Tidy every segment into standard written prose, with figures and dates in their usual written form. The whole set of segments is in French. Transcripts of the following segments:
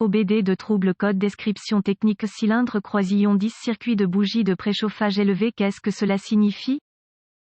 OBD de trouble code description technique cylindre croisillon 10 circuit de bougie de préchauffage élevé. Qu'est-ce que cela signifie?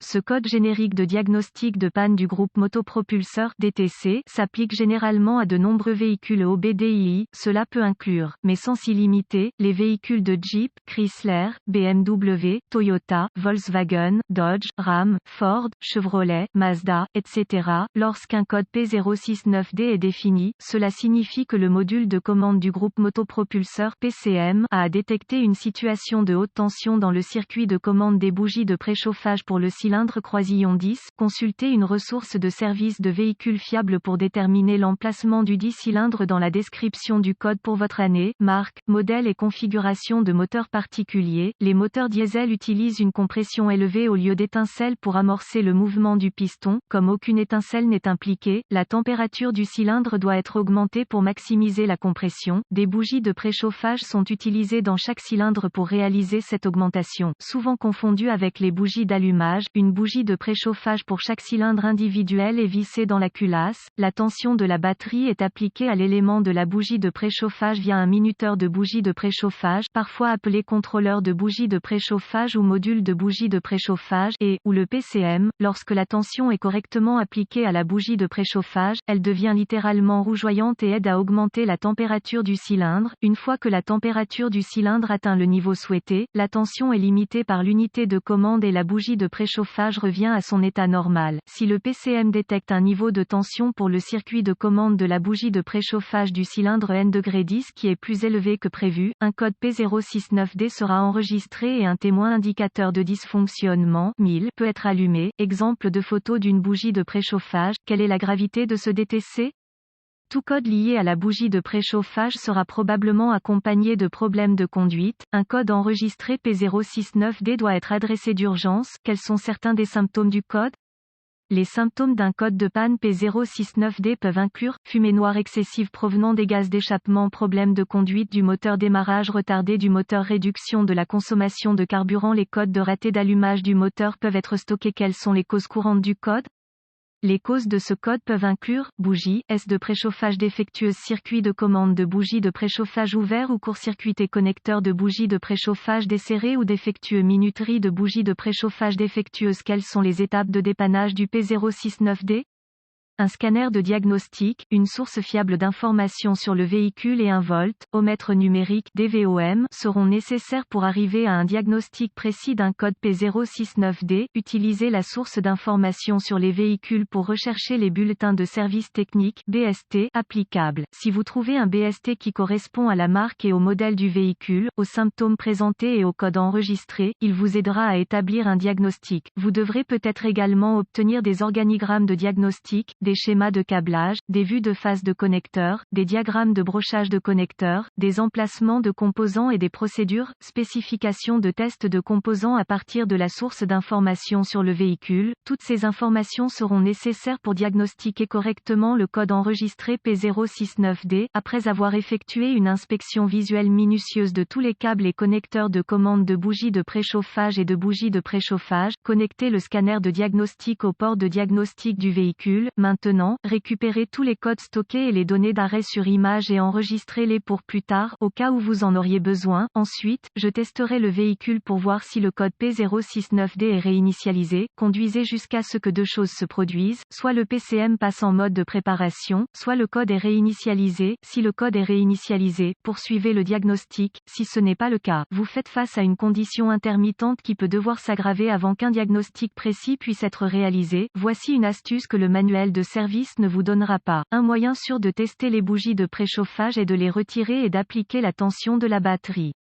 Ce code générique de diagnostic de panne du groupe motopropulseur DTC s'applique généralement à de nombreux véhicules OBDII. Cela peut inclure, mais sans s'y limiter, les véhicules de Jeep, Chrysler, BMW, Toyota, Volkswagen, Dodge, Ram, Ford, Chevrolet, Mazda, etc. Lorsqu'un code P069D est défini, cela signifie que le module de commande du groupe motopropulseur PCM a détecté une situation de haute tension dans le circuit de commande des bougies de préchauffage pour le cylindre croisillon 10, consultez une ressource de service de véhicule fiable pour déterminer l'emplacement du dit cylindre dans la description du code pour votre année, marque, modèle et configuration de moteur particulier. Les moteurs diesel utilisent une compression élevée au lieu d'étincelles pour amorcer le mouvement du piston. Comme aucune étincelle n'est impliquée, la température du cylindre doit être augmentée pour maximiser la compression. Des bougies de préchauffage sont utilisées dans chaque cylindre pour réaliser cette augmentation, souvent confondues avec les bougies d'allumage. Une bougie de préchauffage pour chaque cylindre individuel est vissée dans la culasse. La tension de la batterie est appliquée à l'élément de la bougie de préchauffage via un minuteur de bougie de préchauffage, parfois appelé contrôleur de bougie de préchauffage ou module de bougie de préchauffage et, ou le PCM. Lorsque la tension est correctement appliquée à la bougie de préchauffage, elle devient littéralement rougeoyante et aide à augmenter la température du cylindre. Une fois que la température du cylindre atteint le niveau souhaité, la tension est limitée par l'unité de commande et la bougie de préchauffage revient à son état normal. Si le PCM détecte un niveau de tension pour le circuit de commande de la bougie de préchauffage du cylindre N°10 qui est plus élevé que prévu, un code P069D sera enregistré et un témoin indicateur de dysfonctionnement 1000 peut être allumé. Exemple de photo d'une bougie de préchauffage. Quelle est la gravité de ce DTC? Tout code lié à la bougie de préchauffage sera probablement accompagné de problèmes de conduite. Un code enregistré P069D doit être adressé d'urgence. Quels sont certains des symptômes du code? Les symptômes d'un code de panne P069D peuvent inclure fumée noire excessive provenant des gaz d'échappement, problème de conduite du moteur, démarrage retardé du moteur, réduction de la consommation de carburant. Les codes de raté d'allumage du moteur peuvent être stockés. Quelles sont les causes courantes du code? Les causes de ce code peuvent inclure bougie S de préchauffage défectueuse, circuit de commande de bougie de préchauffage ouvert ou court-circuité, connecteur de bougie de préchauffage desserré ou défectueux, minuterie de bougie de préchauffage défectueuse. Quelles sont les étapes de dépannage du P069D? Un scanner de diagnostic, une source fiable d'informations sur le véhicule et un voltomètre numérique DVOM seront nécessaires pour arriver à un diagnostic précis d'un code P069D. Utilisez la source d'informations sur les véhicules pour rechercher les bulletins de service technique BST applicables. Si vous trouvez un BST qui correspond à la marque et au modèle du véhicule, aux symptômes présentés et au code enregistré, il vous aidera à établir un diagnostic. Vous devrez peut-être également obtenir des organigrammes de diagnostic, des schémas de câblage, des vues de phase de connecteurs, des diagrammes de brochage de connecteurs, des emplacements de composants et des procédures, spécifications de tests de composants à partir de la source d'informations sur le véhicule. Toutes ces informations seront nécessaires pour diagnostiquer correctement le code enregistré P069D. Après avoir effectué une inspection visuelle minutieuse de tous les câbles et connecteurs de commande de bougies de préchauffage et de bougies de préchauffage, connectez le scanner de diagnostic au port de diagnostic du véhicule. Maintenant, récupérez tous les codes stockés et les données d'arrêt sur image et enregistrez-les pour plus tard, au cas où vous en auriez besoin. Ensuite, je testerai le véhicule pour voir si le code P069D est réinitialisé. Conduisez jusqu'à ce que deux choses se produisent, soit le PCM passe en mode de préparation, soit le code est réinitialisé. Si le code est réinitialisé, poursuivez le diagnostic. Si ce n'est pas le cas, vous faites face à une condition intermittente qui peut devoir s'aggraver avant qu'un diagnostic précis puisse être réalisé. Voici une astuce que le manuel de service ne vous donnera pas. Un moyen sûr de tester les bougies de préchauffage est de les retirer et d'appliquer la tension de la batterie.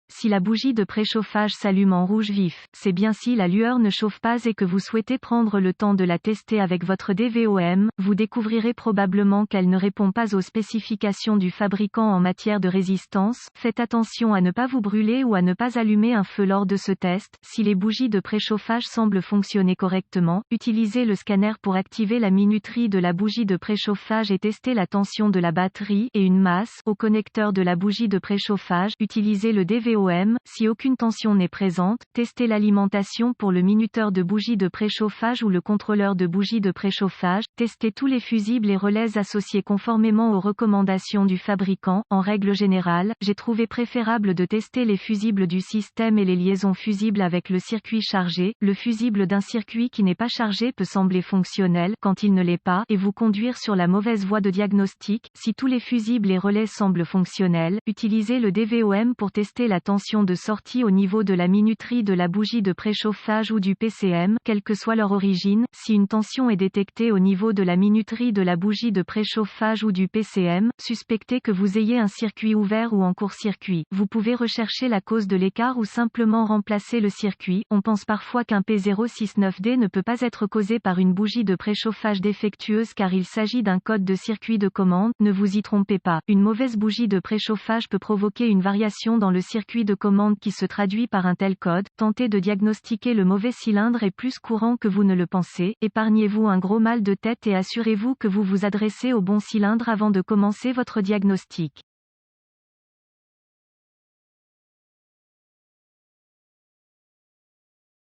Si la bougie de préchauffage s'allume en rouge vif, c'est bien si la lueur ne chauffe pas et que vous souhaitez prendre le temps de la tester avec votre DVOM. Vous découvrirez probablement qu'elle ne répond pas aux spécifications du fabricant en matière de résistance. Faites attention à ne pas vous brûler ou à ne pas allumer un feu lors de ce test. Si les bougies de préchauffage semblent fonctionner correctement, utilisez le scanner pour activer la minuterie de la bougie de préchauffage et tester la tension de la batterie et une masse au connecteur de la bougie de préchauffage. Utilisez le DVOM DVOM, si aucune tension n'est présente, testez l'alimentation pour le minuteur de bougie de préchauffage ou le contrôleur de bougie de préchauffage, testez tous les fusibles et relais associés conformément aux recommandations du fabricant. En règle générale, j'ai trouvé préférable de tester les fusibles du système et les liaisons fusibles avec le circuit chargé. Le fusible d'un circuit qui n'est pas chargé peut sembler fonctionnel quand il ne l'est pas et vous conduire sur la mauvaise voie de diagnostic. Si tous les fusibles et relais semblent fonctionnels, utilisez le DVOM pour tester la tension de sortie au niveau de la minuterie de la bougie de préchauffage ou du PCM, quelle que soit leur origine. Si une tension est détectée au niveau de la minuterie de la bougie de préchauffage ou du PCM, suspectez que vous ayez un circuit ouvert ou en court-circuit. Vous pouvez rechercher la cause de l'écart ou simplement remplacer le circuit. On pense parfois qu'un P069D ne peut pas être causé par une bougie de préchauffage défectueuse car il s'agit d'un code de circuit de commande. Ne vous y trompez pas. Une mauvaise bougie de préchauffage peut provoquer une variation dans le circuit de commande qui se traduit par un tel code. Tenter de diagnostiquer le mauvais cylindre est plus courant que vous ne le pensez. Épargnez-vous un gros mal de tête et assurez-vous que vous vous adressez au bon cylindre avant de commencer votre diagnostic.